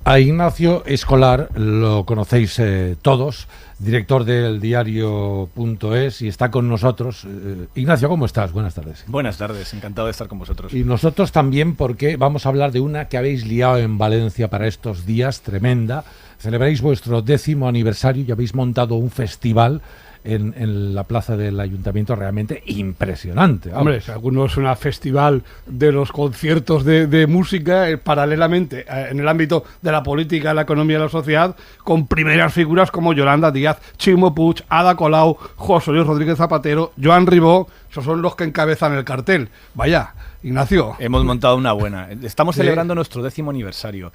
A Ignacio Escolar lo conocéis todos, director del diario.es, y está con nosotros. Ignacio, ¿cómo estás? Buenas tardes. Buenas tardes, encantado de estar con vosotros. Y nosotros también, porque vamos a hablar de una que habéis liado en Valencia para estos días, tremenda. Celebráis vuestro 10º aniversario y habéis montado un festival en la plaza del ayuntamiento realmente impresionante. Vamos. Hombre, algunos una festival de los conciertos de música, paralelamente en el ámbito de la política, la economía y la sociedad, con primeras figuras como Yolanda Díaz, Chimo Puig, Ada Colau, José Luis Rodríguez Zapatero, Joan Ribó. Esos son los que encabezan el cartel. Vaya, Ignacio. Hemos montado una buena. Estamos celebrando nuestro 10º aniversario.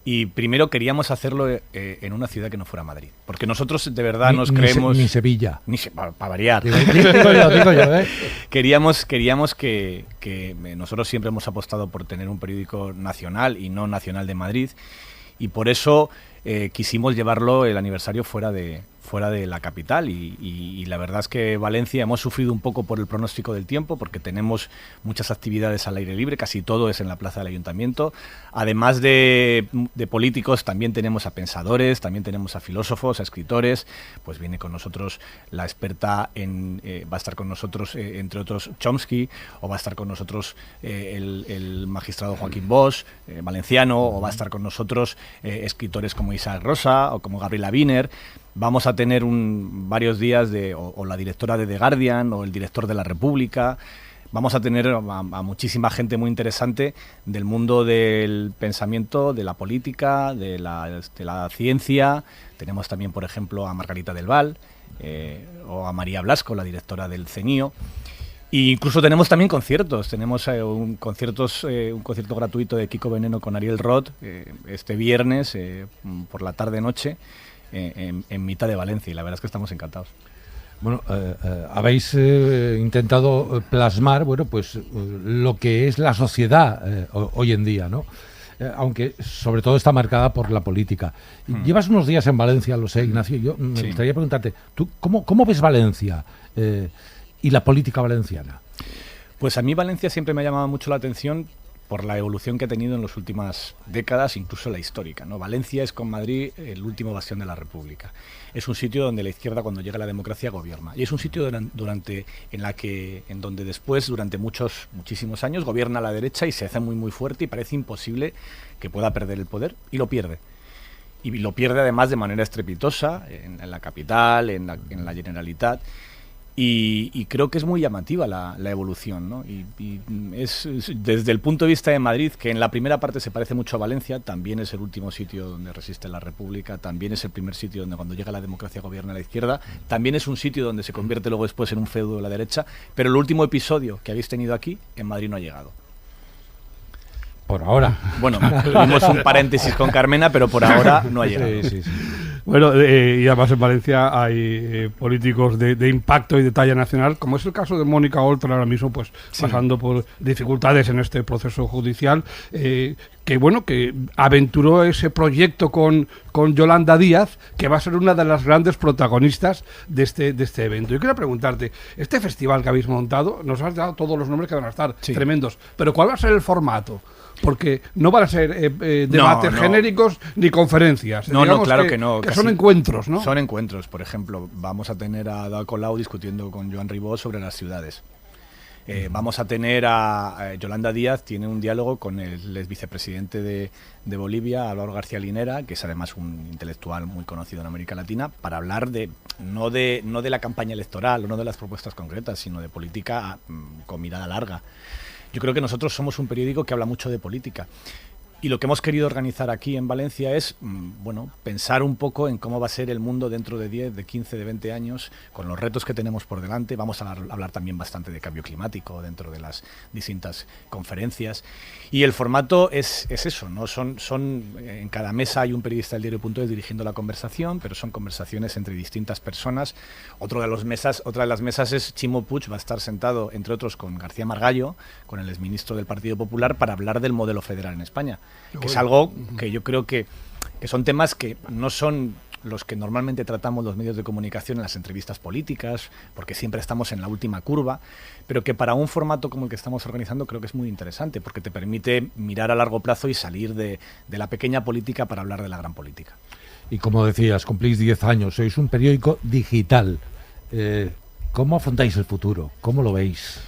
Y primero queríamos hacerlo en una ciudad que no fuera Madrid. Porque nosotros de verdad nos creemos... Ni Sevilla. Para variar. Digo yo. Queríamos que nosotros siempre hemos apostado por tener un periódico nacional y no nacional de Madrid. Y por eso quisimos llevarlo el aniversario fuera de la capital y la verdad es que Valencia hemos sufrido un poco por el pronóstico del tiempo porque tenemos muchas actividades al aire libre, casi todo es en la plaza del ayuntamiento. Además de políticos también tenemos a pensadores, también tenemos a filósofos, a escritores. Pues viene con nosotros la experta va a estar con nosotros entre otros Chomsky, o va a estar con nosotros el magistrado Joaquín Bosch, valenciano, o va a estar con nosotros escritores como Isaac Rosa o como Gabriela Wiener. Vamos a tener varios días o la directora de The Guardian o el director de La República. Vamos a tener a muchísima gente muy interesante del mundo del pensamiento, de la política, de la ciencia. Tenemos también, por ejemplo, a Margarita del Val o a María Blasco, la directora del CENIO. E incluso tenemos también conciertos. Tenemos un concierto gratuito de Kiko Veneno con Ariel Roth este viernes por la tarde-noche. En mitad de Valencia, y la verdad es que estamos encantados. Bueno, habéis intentado plasmar, pues lo que es la sociedad hoy en día, ¿no? Aunque sobre todo está marcada por la política. Llevas unos días en Valencia, lo sé, Ignacio. Yo me gustaría preguntarte, ¿tú cómo ves Valencia y la política valenciana? Pues a mí Valencia siempre me ha llamado mucho la atención por la evolución que ha tenido en las últimas décadas, incluso la histórica, ¿no? Valencia es con Madrid el último bastión de la República. Es un sitio donde la izquierda, cuando llega la democracia, gobierna. Y es un sitio en donde después, durante muchísimos años, gobierna la derecha y se hace muy, muy fuerte y parece imposible que pueda perder el poder, y lo pierde. Y lo pierde además de manera estrepitosa en la capital, en la Generalitat. Y creo que es muy llamativa la evolución, ¿no? Y es desde el punto de vista de Madrid, que en la primera parte se parece mucho a Valencia, también es el último sitio donde resiste la República, también es el primer sitio donde cuando llega la democracia gobierna la izquierda, también es un sitio donde se convierte luego después en un feudo de la derecha, pero el último episodio que habéis tenido aquí, en Madrid no ha llegado. Por ahora. Bueno, tuvimos un paréntesis con Carmena, pero por ahora no ha llegado. Sí. Bueno, y además en Valencia hay políticos de impacto y de talla nacional, como es el caso de Mónica Oltra ahora mismo, pues pasando por dificultades en este proceso judicial, que aventuró ese proyecto con Yolanda Díaz, que va a ser una de las grandes protagonistas de este evento. Yo quiero preguntarte, este festival que habéis montado, nos has dado todos los nombres que van a estar tremendos, pero ¿cuál va a ser el formato? Porque no van a ser debates genéricos ni conferencias. Claro que no. Que son encuentros, ¿no? Son encuentros. Por ejemplo, vamos a tener a Ada Colau discutiendo con Joan Ribó sobre las ciudades. Vamos a tener a Yolanda Díaz, tiene un diálogo con el vicepresidente de Bolivia, Álvaro García Linera, que es además un intelectual muy conocido en América Latina, para hablar no de la campaña electoral o no de las propuestas concretas, sino de política con mirada larga. Yo creo que nosotros somos un periódico que habla mucho de política. Y lo que hemos querido organizar aquí en Valencia es, pensar un poco en cómo va a ser el mundo dentro de 10, de 15, de 20 años, con los retos que tenemos por delante. Vamos a hablar también bastante de cambio climático dentro de las distintas conferencias. Y el formato es eso, ¿no? En cada mesa hay un periodista del diario.es dirigiendo la conversación, pero son conversaciones entre distintas personas. Otra de las mesas es Chimo Puig, va a estar sentado, entre otros, con García Margallo, con el exministro del Partido Popular, para hablar del modelo federal en España. Que es algo que yo creo que son temas que no son los que normalmente tratamos los medios de comunicación en las entrevistas políticas, porque siempre estamos en la última curva, pero que para un formato como el que estamos organizando creo que es muy interesante, porque te permite mirar a largo plazo y salir de la pequeña política para hablar de la gran política. Y como decías, cumplís 10 años, sois un periódico digital. ¿Cómo afrontáis el futuro? ¿Cómo lo veis?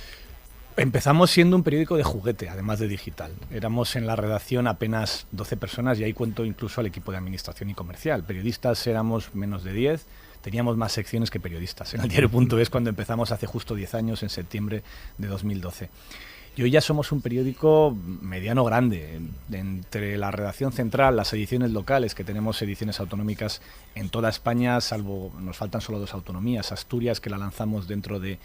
Empezamos siendo un periódico de juguete, además de digital. Éramos en la redacción apenas 12 personas y ahí cuento incluso al equipo de administración y comercial. Periodistas éramos menos de 10, teníamos más secciones que periodistas. En el diario.es cuando empezamos hace justo 10 años, en septiembre de 2012. Y hoy ya somos un periódico mediano grande, entre la redacción central, las ediciones locales, que tenemos ediciones autonómicas en toda España, salvo nos faltan solo 2 autonomías, Asturias, que la lanzamos dentro de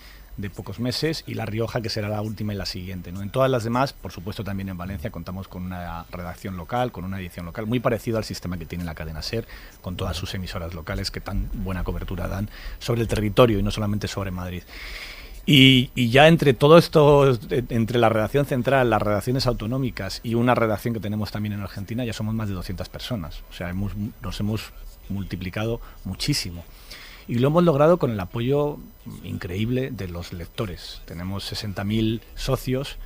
pocos meses, y La Rioja, que será la última y la siguiente, ¿no? En todas las demás, por supuesto también en Valencia, contamos con una redacción local, con una edición local, muy parecido al sistema que tiene la cadena SER, con todas sus emisoras locales que tan buena cobertura dan sobre el territorio y no solamente sobre Madrid. Y ya entre todo esto, entre la redacción central, las redacciones autonómicas y una redacción que tenemos también en Argentina, ya somos más de 200 personas. O sea, nos hemos multiplicado muchísimo. Y lo hemos logrado con el apoyo increíble de los lectores. Tenemos 60.000 socios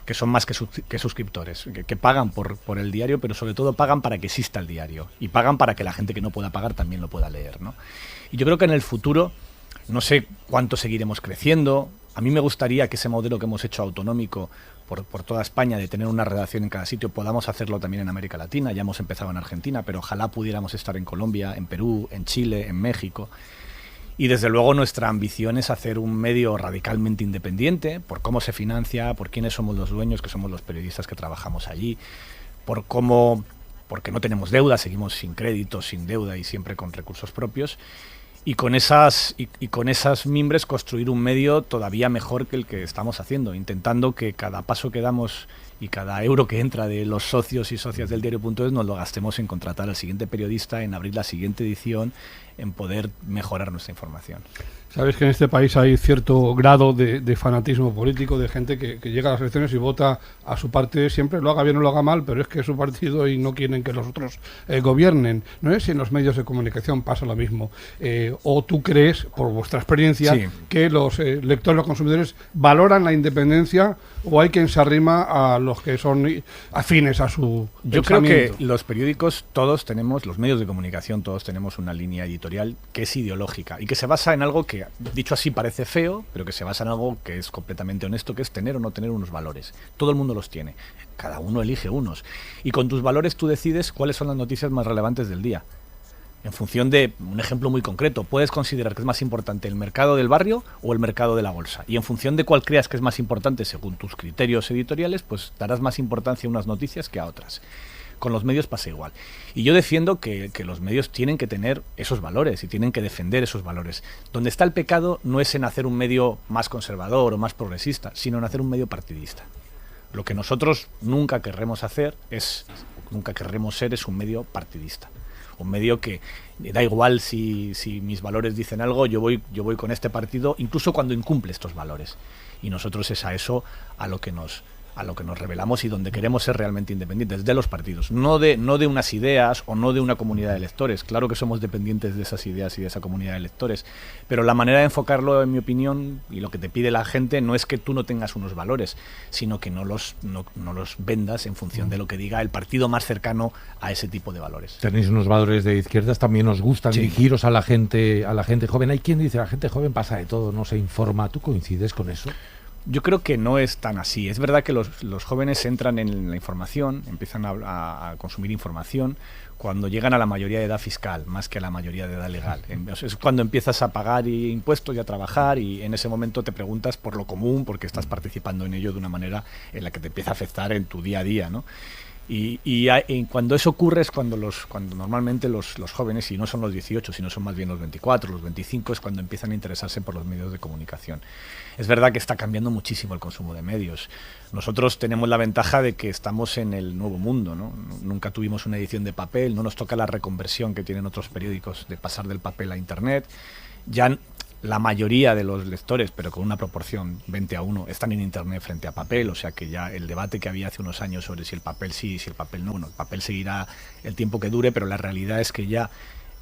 que son más que suscriptores, que pagan por el diario, pero sobre todo pagan para que exista el diario. Y pagan para que la gente que no pueda pagar también lo pueda leer, ¿no? Y yo creo que en el futuro, no sé cuánto seguiremos creciendo. A mí me gustaría que ese modelo que hemos hecho autonómico por toda España, de tener una redacción en cada sitio, podamos hacerlo también en América Latina. Ya hemos empezado en Argentina, pero ojalá pudiéramos estar en Colombia, en Perú, en Chile, en México. Y desde luego nuestra ambición es hacer un medio radicalmente independiente, por cómo se financia, por quiénes somos los dueños, que somos los periodistas que trabajamos allí, porque no tenemos deuda, seguimos sin crédito, sin deuda y siempre con recursos propios. Y con esas mimbres construir un medio todavía mejor que el que estamos haciendo, intentando que cada paso que damos y cada euro que entra de los socios y socias del diario.es nos lo gastemos en contratar al siguiente periodista, en abrir la siguiente edición, en poder mejorar nuestra información. Sabes que en este país hay cierto grado de fanatismo político, de gente que llega a las elecciones y vota a su partido, siempre lo haga bien o lo haga mal, pero es que es su partido y no quieren que los otros gobiernen. No sé si en los medios de comunicación pasa lo mismo. ¿O tú crees, por vuestra experiencia, sí, que los lectores, los consumidores valoran la independencia, o hay quien se arrima a los que son afines a su Yo creo que los periódicos todos tenemos, los medios de comunicación todos tenemos una línea editorial que es ideológica y que se basa en algo que, dicho así, parece feo, pero que se basa en algo que es completamente honesto, que es tener o no tener unos valores. Todo el mundo los tiene, cada uno elige unos. Y con tus valores tú decides cuáles son las noticias más relevantes del día. En función de un ejemplo muy concreto, puedes considerar que es más importante el mercado del barrio o el mercado de la bolsa. Y en función de cuál creas que es más importante según tus criterios editoriales, pues darás más importancia a unas noticias que a otras. Con los medios pasa igual. Y yo defiendo que los medios tienen que tener esos valores y tienen que defender esos valores. Donde está el pecado no es en hacer un medio más conservador o más progresista, sino en hacer un medio partidista. Lo que nosotros nunca querremos ser es un medio partidista. Un medio que da igual si mis valores dicen algo, yo voy con este partido, incluso cuando incumple estos valores. Y nosotros es a eso a lo que nos rebelamos y donde queremos ser realmente independientes de los partidos, no de unas ideas o no de una comunidad de lectores. Claro que somos dependientes de esas ideas y de esa comunidad de lectores, pero la manera de enfocarlo, en mi opinión, y lo que te pide la gente, no es que tú no tengas unos valores, sino que no los vendas en función de lo que diga el partido más cercano a ese tipo de valores. Tenéis unos valores de izquierdas, también os gustan, sí, dirigiros a la gente joven. Hay quien dice, la gente joven pasa de todo, no se informa. ¿Tú coincides con eso? Yo creo que no es tan así. Es verdad que los jóvenes entran en la información, empiezan a consumir información cuando llegan a la mayoría de edad fiscal, más que a la mayoría de edad legal. Es cuando empiezas a pagar impuestos y a trabajar, y en ese momento te preguntas por lo común, porque estás participando en ello de una manera en la que te empieza a afectar en tu día a día, ¿no? Y cuando eso ocurre es cuando normalmente los jóvenes, y no son los 18, sino son más bien los 24, los 25, es cuando empiezan a interesarse por los medios de comunicación. Es verdad que está cambiando muchísimo el consumo de medios. Nosotros tenemos la ventaja de que estamos en el nuevo mundo, ¿no? Nunca tuvimos una edición de papel, no nos toca la reconversión que tienen otros periódicos de pasar del papel a Internet. Ya la mayoría de los lectores, pero con una proporción 20-1, están en Internet frente a papel, o sea que ya el debate que había hace unos años sobre si el papel sí y si el papel no, bueno, el papel seguirá el tiempo que dure, pero la realidad es que ya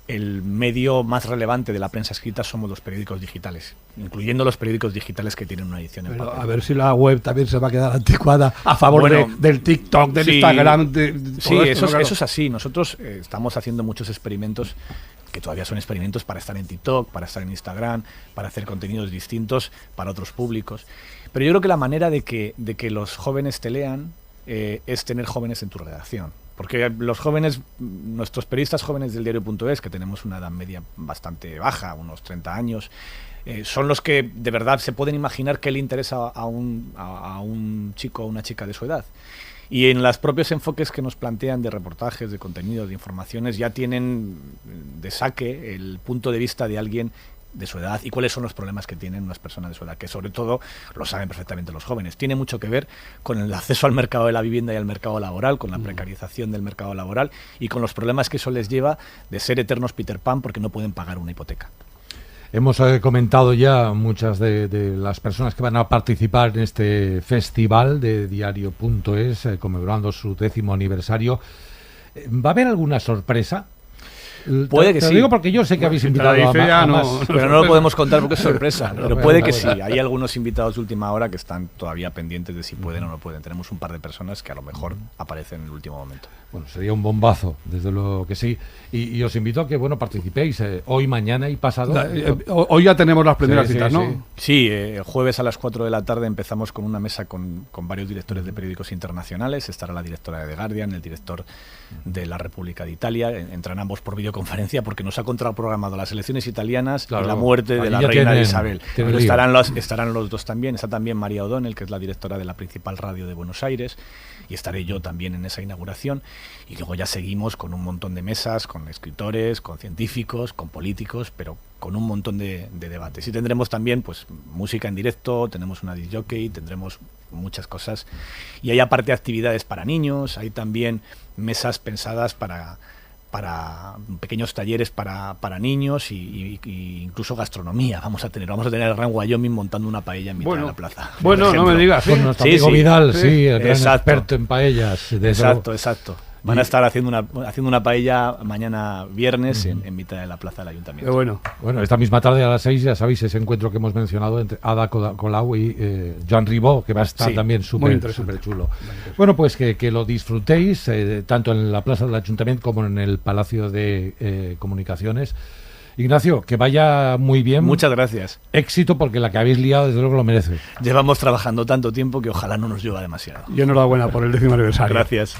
el medio más relevante de la prensa escrita somos los periódicos digitales, incluyendo los periódicos digitales que tienen una edición en Pero papel. a ver si la web también se va a quedar anticuada a favor del TikTok, del Instagram. Sí, eso es así. Nosotros estamos haciendo muchos experimentos que todavía son experimentos para estar en TikTok, para estar en Instagram, para hacer contenidos distintos para otros públicos. Pero yo creo que la manera de que los jóvenes te lean es tener jóvenes en tu redacción. Porque los jóvenes, nuestros periodistas jóvenes del diario.es, que tenemos una edad media bastante baja, unos 30 años, son los que de verdad se pueden imaginar qué le interesa a un chico o una chica de su edad. Y en los propios enfoques que nos plantean de reportajes, de contenidos, de informaciones, ya tienen de saque el punto de vista de alguien de su edad y cuáles son los problemas que tienen unas personas de su edad, que sobre todo lo saben perfectamente los jóvenes. Tiene mucho que ver con el acceso al mercado de la vivienda y al mercado laboral, con la precarización del mercado laboral y con los problemas que eso les lleva de ser eternos Peter Pan porque no pueden pagar una hipoteca. Hemos comentado ya muchas de las personas que van a participar en este festival de diario.es, conmemorando su 10º aniversario. ¿Va a haber alguna sorpresa? Puede que te sí. Lo digo porque yo sé que habéis invitado a más. Pero no lo podemos contar porque es sorpresa. Pero puede que sí. Hay algunos invitados de última hora que están todavía pendientes de si pueden o no pueden. Tenemos un par de personas que a lo mejor aparecen en el último momento. Bueno, sería un bombazo, desde luego que sí. Y os invito a que participéis hoy, mañana y pasado. Hoy ya tenemos las primeras citas, ¿no? Sí, jueves a las 4 de la tarde empezamos con una mesa con varios directores de periódicos internacionales. Estará la directora de The Guardian, el director de la República de Italia. Entran ambos por videoconferencia porque nos ha contraprogramado las elecciones italianas y la muerte de la reina de Isabel. Pero estarán los dos también. Está también María O'Donnell, que es la directora de la principal radio de Buenos Aires. Y estaré yo también en esa inauguración. Y luego ya seguimos con un montón de mesas, con escritores, con científicos, con políticos, pero con un montón de debates. Y tendremos también pues música en directo, tenemos una disc jockey, tendremos muchas cosas. Y hay aparte actividades para niños, hay también mesas pensadas para pequeños talleres para niños y incluso gastronomía. Vamos a tener el Gran Wyoming montando una paella en mitad de la plaza. Bueno, no me digas. Con nuestro amigo Vidal, el gran experto en paellas. Exacto. Van a estar haciendo una paella mañana viernes en mitad de la plaza del ayuntamiento. Bueno, esta misma tarde a las 6, ya sabéis, ese encuentro que hemos mencionado entre Ada Colau y Joan Ribó, que va a estar también súper chulo. Bueno, pues que lo disfrutéis, tanto en la plaza del ayuntamiento como en el Palacio de Comunicaciones. Ignacio, que vaya muy bien. Muchas gracias. Éxito, porque la que habéis liado desde luego lo merece. Llevamos trabajando tanto tiempo que ojalá no nos llueva demasiado. Y enhorabuena por el 10º aniversario. Gracias.